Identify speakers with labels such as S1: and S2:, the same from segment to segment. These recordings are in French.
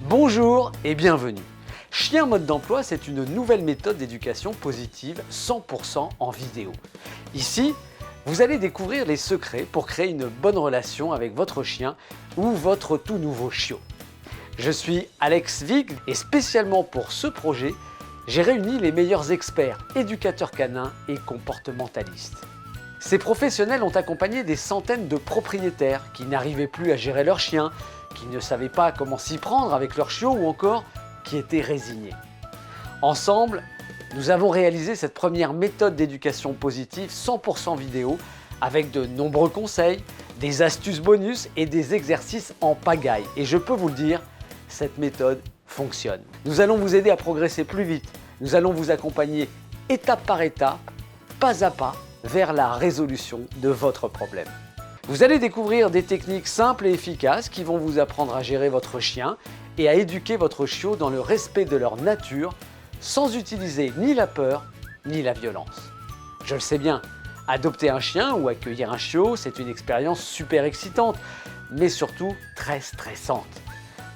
S1: Bonjour et bienvenue. Chien mode d'emploi, c'est une nouvelle méthode d'éducation positive 100% en vidéo. Ici, vous allez découvrir les secrets pour créer une bonne relation avec votre chien ou votre tout nouveau chiot. Je suis Alex Vig et spécialement pour ce projet, j'ai réuni les meilleurs experts, éducateurs canins et comportementalistes. Ces professionnels ont accompagné des centaines de propriétaires qui n'arrivaient plus à gérer leur chien, qui ne savaient pas comment s'y prendre avec leur chiot ou encore qui étaient résignés. Ensemble, nous avons réalisé cette première méthode d'éducation positive 100% vidéo avec de nombreux conseils, des astuces bonus et des exercices en pagaille. Et je peux vous le dire, cette méthode fonctionne. Nous allons vous aider à progresser plus vite. Nous allons vous accompagner étape par étape, pas à pas, vers la résolution de votre problème. Vous allez découvrir des techniques simples et efficaces qui vont vous apprendre à gérer votre chien et à éduquer votre chiot dans le respect de leur nature sans utiliser ni la peur ni la violence. Je le sais bien, adopter un chien ou accueillir un chiot, c'est une expérience super excitante, mais surtout très stressante.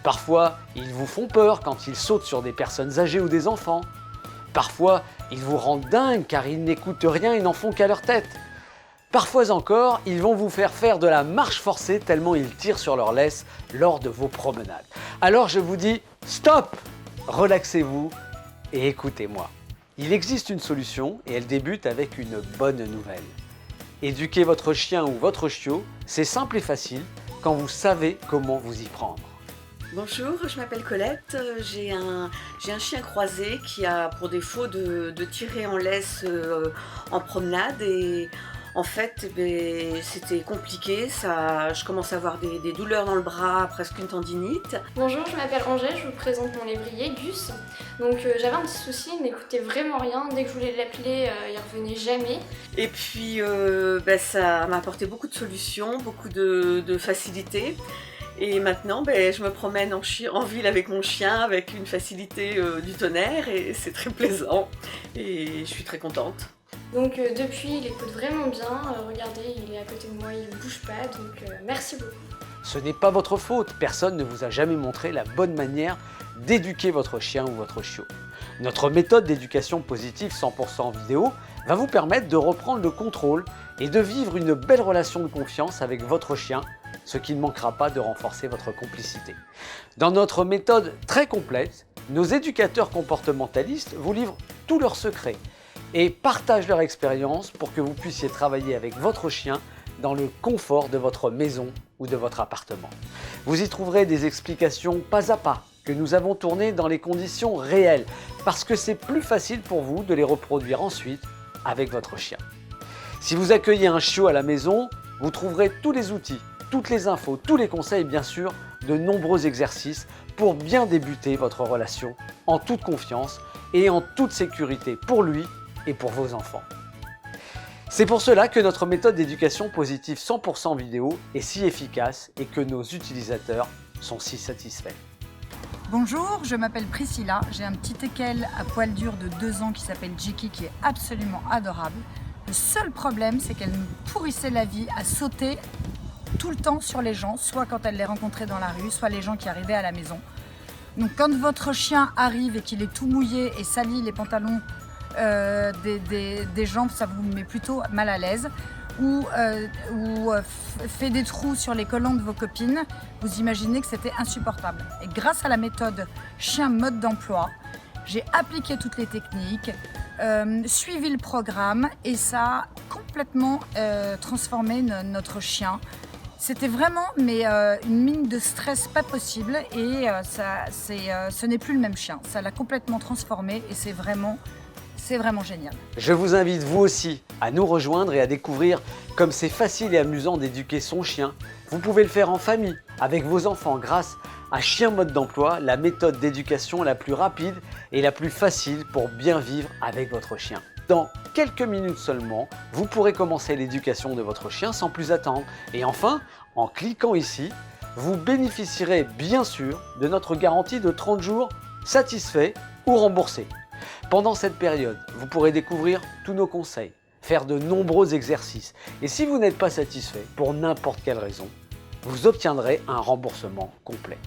S1: Parfois, ils vous font peur quand ils sautent sur des personnes âgées ou des enfants. Parfois, ils vous rendent dingue car ils n'écoutent rien et n'en font qu'à leur tête. Parfois encore, ils vont vous faire de la marche forcée tellement ils tirent sur leur laisse lors de vos promenades. Alors je vous dis stop, relaxez-vous et écoutez-moi. Il existe une solution et elle débute avec une bonne nouvelle. Éduquer votre chien ou votre chiot, c'est simple et facile quand vous savez comment vous y prendre.
S2: Bonjour, je m'appelle Colette, j'ai un chien croisé qui a pour défaut de tirer en laisse en promenade et en fait c'était compliqué, je commence à avoir des douleurs dans le bras, presque une tendinite.
S3: Bonjour, je m'appelle Angèle, je vous présente mon lévrier Gus. Donc j'avais un petit souci, il n'écoutait vraiment rien, dès que je voulais l'appeler, il revenait jamais.
S2: Et puis ça m'a apporté beaucoup de solutions, beaucoup de facilité. Et maintenant, je me promène en ville avec mon chien, avec une facilité du tonnerre et c'est très plaisant. Et je suis très contente.
S3: Donc depuis, il écoute vraiment bien. Regardez, il est à côté de moi, il ne bouge pas, donc merci beaucoup.
S1: Ce n'est pas votre faute, personne ne vous a jamais montré la bonne manière d'éduquer votre chien ou votre chiot. Notre méthode d'éducation positive 100% vidéo va vous permettre de reprendre le contrôle et de vivre une belle relation de confiance avec votre chien, ce qui ne manquera pas de renforcer votre complicité. Dans notre méthode très complète, nos éducateurs comportementalistes vous livrent tous leurs secrets et partagent leur expérience pour que vous puissiez travailler avec votre chien dans le confort de votre maison ou de votre appartement. Vous y trouverez des explications pas à pas que nous avons tournées dans les conditions réelles parce que c'est plus facile pour vous de les reproduire ensuite avec votre chien. Si vous accueillez un chiot à la maison, vous trouverez tous les outils, toutes les infos, tous les conseils, bien sûr, de nombreux exercices pour bien débuter votre relation en toute confiance et en toute sécurité pour lui et pour vos enfants. C'est pour cela que notre méthode d'éducation positive 100% vidéo est si efficace et que nos utilisateurs sont si satisfaits.
S4: Bonjour, je m'appelle Priscilla, j'ai un petit teckel à poil dur de 2 ans qui s'appelle Jiki qui est absolument adorable. Le seul problème, c'est qu'elle nous pourrissait la vie à sauter tout le temps sur les gens, soit quand elle les rencontrait dans la rue, soit les gens qui arrivaient à la maison. Donc quand votre chien arrive et qu'il est tout mouillé et salit les pantalons des jambes, ça vous met plutôt mal à l'aise, ou fait des trous sur les collants de vos copines, vous imaginez que c'était insupportable. Et grâce à la méthode chien mode d'emploi, j'ai appliqué toutes les techniques, suivi le programme et ça a complètement transformé notre chien. C'était vraiment une mine de stress pas possible et ce n'est plus le même chien. Ça l'a complètement transformé et c'est vraiment génial.
S1: Je vous invite vous aussi à nous rejoindre et à découvrir comme c'est facile et amusant d'éduquer son chien. Vous pouvez le faire en famille, avec vos enfants, grâce à Chien mode d'emploi, la méthode d'éducation la plus rapide et la plus facile pour bien vivre avec votre chien. Dans quelques minutes seulement, vous pourrez commencer l'éducation de votre chien sans plus attendre. Et enfin, en cliquant ici, vous bénéficierez bien sûr de notre garantie de 30 jours satisfait ou remboursé. Pendant cette période, vous pourrez découvrir tous nos conseils, faire de nombreux exercices et si vous n'êtes pas satisfait pour n'importe quelle raison, vous obtiendrez un remboursement complet.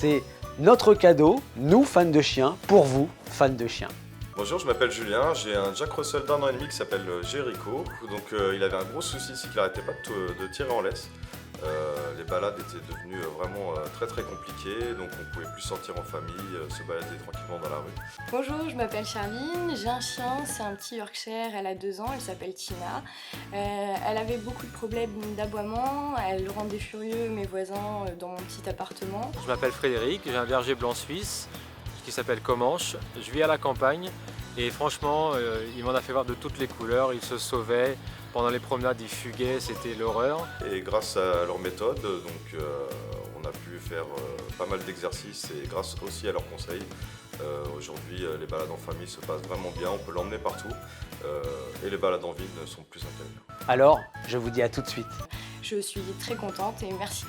S1: C'est Notre cadeau, nous fans de chiens, pour vous, fans de chiens.
S5: Bonjour, je m'appelle Julien, j'ai un Jack Russell d'1 an et demi qui s'appelle Jericho. Donc il avait un gros souci, c'est qu'il n'arrêtait pas de tirer en laisse. Les balades étaient devenues vraiment très compliquées, donc on ne pouvait plus sortir en famille, se balader tranquillement dans la rue.
S6: Bonjour, je m'appelle Charline, j'ai un chien, c'est un petit Yorkshire, elle a 2 ans, elle s'appelle Tina. Elle avait beaucoup de problèmes d'aboiement, elle rendait furieux mes voisins dans mon petit appartement.
S7: Je m'appelle Frédéric, j'ai un berger blanc suisse qui s'appelle Comanche. Je vis à la campagne et franchement, il m'en a fait voir de toutes les couleurs, il se sauvait. Pendant les promenades, ils fuguaient, c'était l'horreur.
S5: Et grâce à leur méthode, donc, on a pu faire pas mal d'exercices et grâce aussi à leurs conseils, aujourd'hui les balades en famille se passent vraiment bien, on peut l'emmener partout et les balades en ville sont plus intéressantes.
S1: Alors, je vous dis à tout de suite.
S6: Je suis très contente et merci.